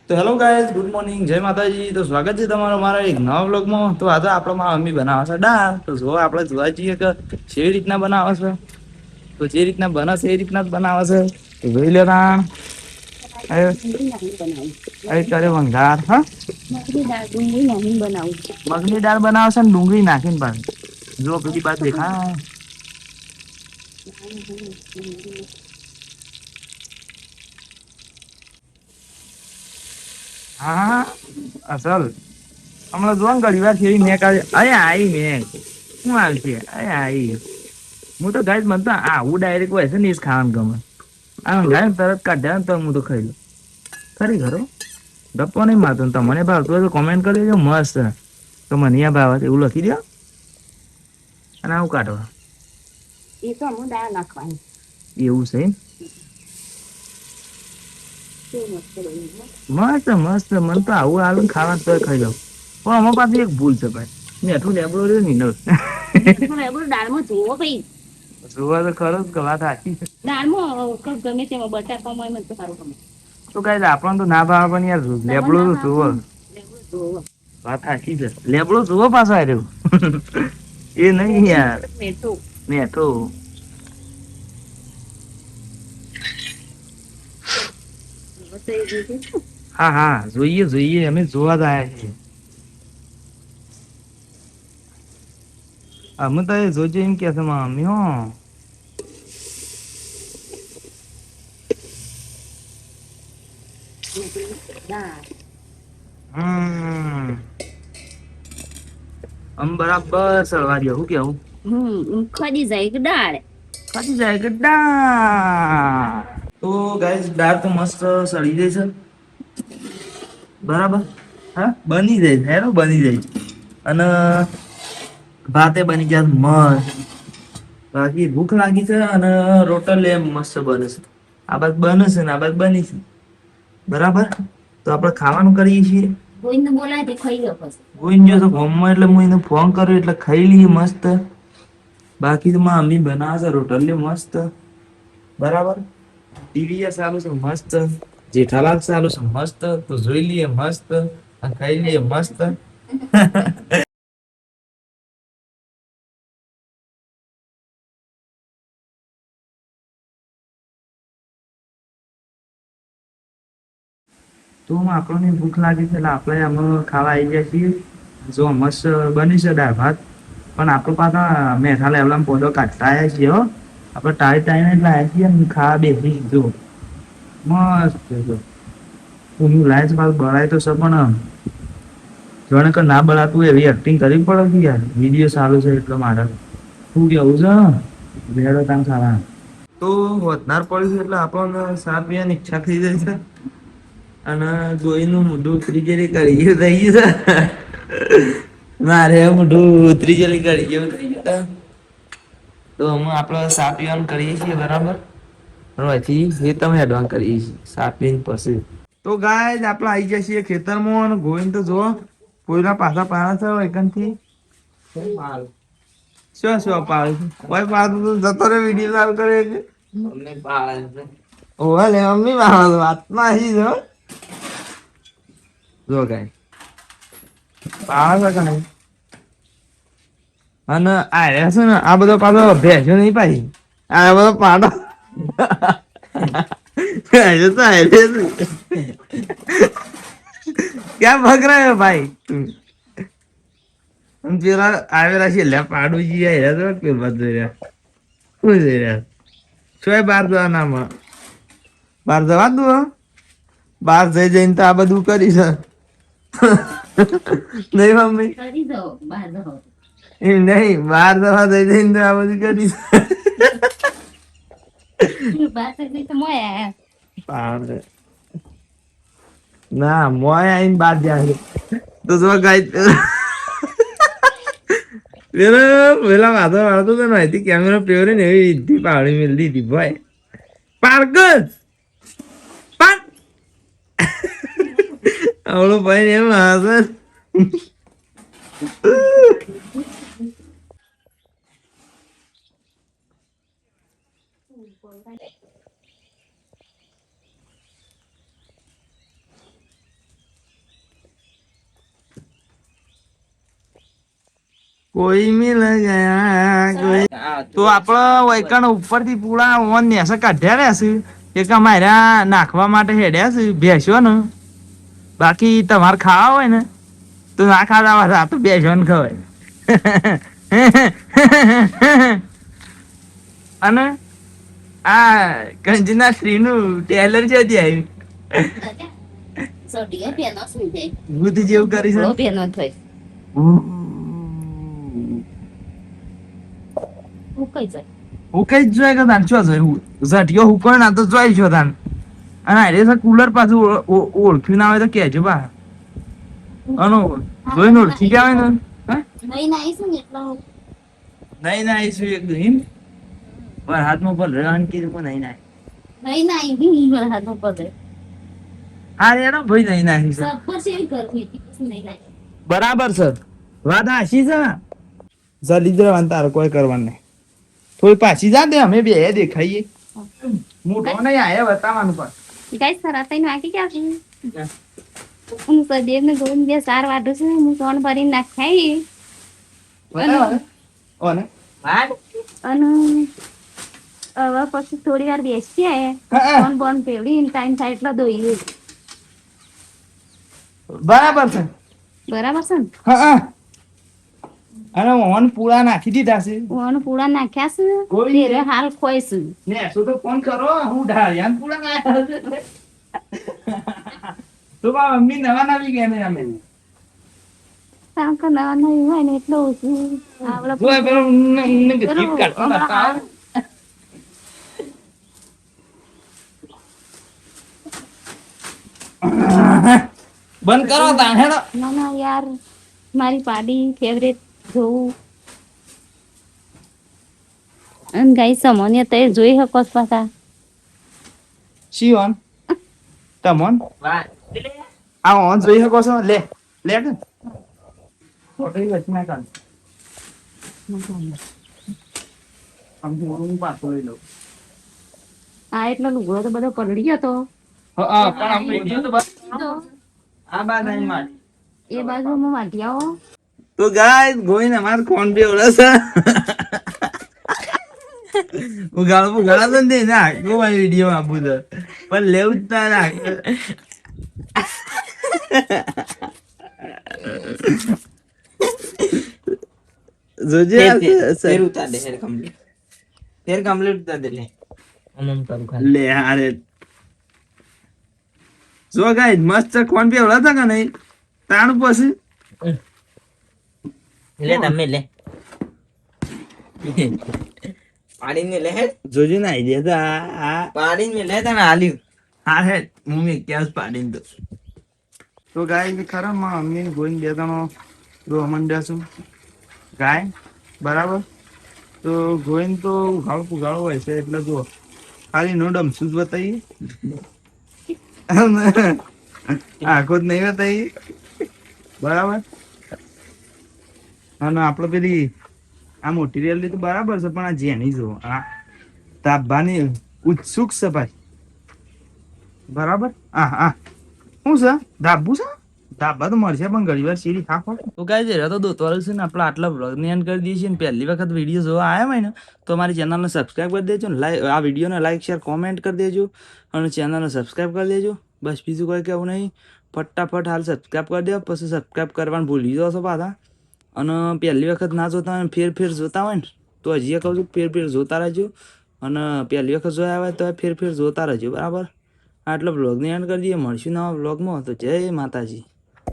તો hello guys, good morning, જય માતાજી. તો સ્વાગત છે તમારો મારા એક નવા વ્લોગમાં. તો આજે આપણે મારા મમ્મી બનાવે છે દાળ. તો જો આપણે જોવા જઈએ કે કેવી રીતના બનાવે છે. તો જે રીતના બને છે એ રીતના જ બનાવે છે. તો જોઈ લેતા કરે વંગાર હા મગની દાળ બનાવે છે ને ડુંગળી નાખીને પાછી જો પેલી બાત દેખા. હા અસલ હમણાં જો ઘડી વાર છે મેં આઈ મેં શું હાલ છે આઈ હું તો ગાય મત આવું ડાયરેક્ટ હોય છે ને એ ખાવાનું ગમે ગાય તરત કાઢ્યા તો હું તો ખાઈ લઉં ખરી ખરો ગપ્પો નહીં મારતો તમને ભાવતું હોય તો કોમેન્ટ કરી દેજો મસ્ત તો મને ભાવ એવું લખી દો અને આવું કાઢવા એ તો અમુક દાળ નાખવાની એવું છે મસ્ત મસ્ત મને તો આવું આલુ ખાવા તો ખાઈ જાવ પણ અમાર પાસે એક ભૂલ છે ભાઈ મેં એટલું લેબડો રહ્યો ને લેબડો દાળમાં જોવો ભાઈ જોવા તો ખરો જ વાત સાચી છે દાળમાં ગમે તેમાં બટાકામાં મને તો સારું ગમે તો કઈ આપણને તો ના ભાવે પણ યાર લેબડો તો જોવો વાત સાચી છે લેબડો જોવો પાછો આવ્યો એ નહીં યાર મેઠો હા હા જોઈએ જોઈએ અમે જોવા જ આયા છીએ અમે તો જોજે એમ કે છે મમ્મી હો આમ બરાબર સળવા દો હું કેવું ખરી જાય કે દાળ ખરી જાય કે દાળ તો ગાઈસ દાળ તો મસ્ત સળી જાય છે બરાબર હા બની જાય હેરો બની જાય અને ભાતે બની જાય મસ્ત બાકી ભૂખ લાગી છે અને રોટલ એમ મસ્ત બને છે આ બાદ બને છે ને આ બાદ બની છે બરાબર તો આપડે ખાવાનું કરીએ છીએ ગોવિંદ બોલાય તે ખાઈ લો પછી ગોવિંદ જો તો ગોમમાં એટલે હું એને ફોન કર્યો એટલે ખાઈ લઈએ મસ્ત બાકી તો માં અમ્મી બનાવે છે રોટલીઓ મસ્ત બરાબર ટીવી ચાલુ છે મસ્ત જેઠાલાલ ચાલુ છે મસ્ત તો જોઈ લઈએ મસ્ત અને ખાઈ લઈએ મસ્ત તો આપણને ભૂખ લાગી છે એટલે આપણે અમે ખાવા આવી ગયા છીએ જો મસ્ત બની છે દાળ ભાત પણ આપણે પાછા મેઠા લેવલા પોદો કાઢતા આવ્યા છીએ હો આપણે ટાઈ ટાઈને એટલે આવ્યા છીએ ને ખાવા બેસી જો મસ્ત જો હું લાઈસ પાસ બળાય તો છે પણ જોણે કે ના બળાતું એવી એક્ટિંગ કરવી પડે કે યાર વિડીયો સારું છે એટલે મારે શું કેવું છે ભેડો તામ ખાવા તો વધનાર પડ્યું છે એટલે આપણને સાત પીવાની ઈચ્છા થઈ જાય છે અને જોઈનું મોઢું ત્રીજેરી કરી ગયું થઈ ગયું છે મારે મોઢું ત્રીજેરી કરી ગયું થઈ ગયું તો અમે આપડે સા પીવાનું કરીએ છીએ બરાબર પછી એ તમે એડવાન્સ કરીએ છીએ સા પીને પછી તો ગાય આપડે આઈ ગયા છીએ ખેતરમાં અને ગોવિંદ તો જો કોઈના પાછા પાડે છે એકનથી શું શું પાડે છે કોઈ પાડું તો જતો રે વિડીયો ચાલુ કરે કે અમને પાડે છે ઓલે મમ્મી પાડે વાતમાં આવી જો જો ગાય પાડે છે કે નહીં અને આ છે ને આ બધો પાછો ભેંસ્યો નહીં પાછી આ બધો પાડો ભેંસ્યો તો હારે ક્યાં ભગ રહ્યો ભાઈ પેલા આવેલા છે લે પાડુજી હેરા તો કે બધું રહ્યા શું છે યાર શું બાર જવા નામાં બાર જવા દઉં બાર જઈ જઈને તો આ બધું કરીશ નહીં મમ્મી એમ નહીં બાર દવા જઈ જઈને તો આ બધું કરીશ ના મોય આઈને બાર જાય તો જો ગાય પેલા વાતો વાળતો તો નહી કેમેરા પ્યોર ને એવી ઈધી પાવડી મેળ દીધી ભાઈ પારગસ પાર આવડો ભાઈ એમ હશે કોઈ મિલ ગયા કોઈ તો આપડે વૈકણ ઉપરથી પૂળા ઓન નેસે કાઢ્યા રહેશે એક અમારા નાખવા માટે હેડ્યા છે ભેંસો ને બાકી તમારે ખાવા હોય ને તો ના ખાવા આ તો ભેંસો ને ખવાય અને આ કંજના શ્રી નું ટેલર છે ત્યાં ભૂત જેવું કરી છે ઉકઈ જ જોઈ કે તાન ચો જોઈ ઝટિયો હુકણ ના તો જોઈ છો તાન અને આરે કુલર પાછું ઓળખ્યું ના હોય તો કહેજો બા અનો જોઈને ઓળખી ગયા હોય ને નહીં ના આવીશું એક દિન પર હાથમાં પર રન કીધું પણ નહીં ના હા રેડો ભાઈ નહીં ના બરાબર સર વાત હાશી છે જલ્દી જવાનું તારે કોઈ કરવાનું નહીં થોડી પાછી જા દે અમે બે દેખાઈએ મોટો નહીં આયા બતાવવાનું પણ ગાઈસ સર આ તઈને વાગી ગયા છે હું સદેવ ને ગોન બે સાર વાડો છે હું સોન ભરીને નાખાઈ બરાબર ઓને અને હવે પછી થોડી વાર બેસી આયા ફોન બોન પેવડી ટાઈમ થાય એટલો દોઈએ બરાબર છે બરાબર છે ને હા અને ઓન પૂરા નાખી દીધા છે ઓન પૂરા નાખ્યા છે કોઈ તેરે હાલ ખોઈ છે ને શું તો ફોન કરો હું ઢાળ્યા પૂરા નાખ્યા છે તો બા મમ્મી નવા નવી ગયા ને અમે કામ કે નવા નવી હોય ને એટલો ઓછું આવડે જોય પેલો ને ગીત કાઢતો હતા બંધ કરો તા હેડો ના ના યાર મારી પાડી ફેવરેટ જોવું અને ગાઈસ સામાન્ય તે જોઈ શકો છો પાછા શિવન તમોન આ ઓન જોઈ શકો છો લે લે કે ફોટો વચમાં કાઢ આમ હું પાછો લઈ લઉં આ એટલો લુગડો તો બધો પલળી ગયો તો હા પણ આમ વિડિયો તો બસ આ બાદ નહીં મારી એ બાજુમાં વાટી આવો તો ગાઈસ ગોઈને અમાર કોણ બે ઓળા છે ઉગાડો તો દે ના ગોવા વિડિયો આપું તો પણ લેવું જ ના જોજે ફેર ઉતાર દે ફેર કમ્પ્લીટ ઉતાર દે લે અમમ કરું ખાલી લે હારે જો ગાઈસ મસ્ત કોણ બે ઓળા હતા કે નહીં તાણ પછી લે તમે લે પાડીને લે હે જોજે ના આઈડિયા તો આ પાડીને લે તને આલ્યું હા હે હું મેં ક્યાં પાડીને દો તો ગાય ખરા માં મમ્મી ગોઈને બે ત્રણ રો મંડ્યા છું ગાય બરાબર તો ગોઈને તો ઉઘાડો હોય છે એટલે જો ખાલી નો ડમસું જ બતાવીએ આખો જ નહીં બતાવીએ બરાબર અને આપણે પેલી આ મટીરિયલ તો બરાબર છે પણ આ જેની જો આ તાબાની ઉત્સુક છે ભાઈ બરાબર હા શું છે ધાબુ છે ધાબા તો મળશે પણ ઘણી વાર સીડી ખાખો તો ગાઈસ એ તો દોતવાળું છે ને આપણે આટલા વ્લોગની એન્ડ કરી દઈએ છીએ ને પહેલી વખત વિડીયો જોવા આવ્યા હોય ને તો અમારી ચેનલને સબસ્ક્રાઈબ કરી દેજો ને આ વિડીયોને લાઈક શેર કોમેન્ટ કરી દેજો અને ચેનલને સબસ્ક્રાઈબ કરી દેજો બસ બીજું કોઈ કહેવું નહીં ફટાફટ હાલ સબસ્ક્રાઈબ કરી દો પછી સબસ્ક્રાઈબ કરવાનું ભૂલી જાઓ છો પાછા અને પહેલી વખત ના જોતા હોય ફેર જોતા હોય ને તો હજી કહું છું ફેર જોતા રહેજો અને પહેલી વખત જોયા હોય તો ફેર જોતા રહેજો બરાબર આટલો બ્લોગને એન્ડ કરી દઈએ મળશું નવા બ્લોગમાં તો જય માતાજી.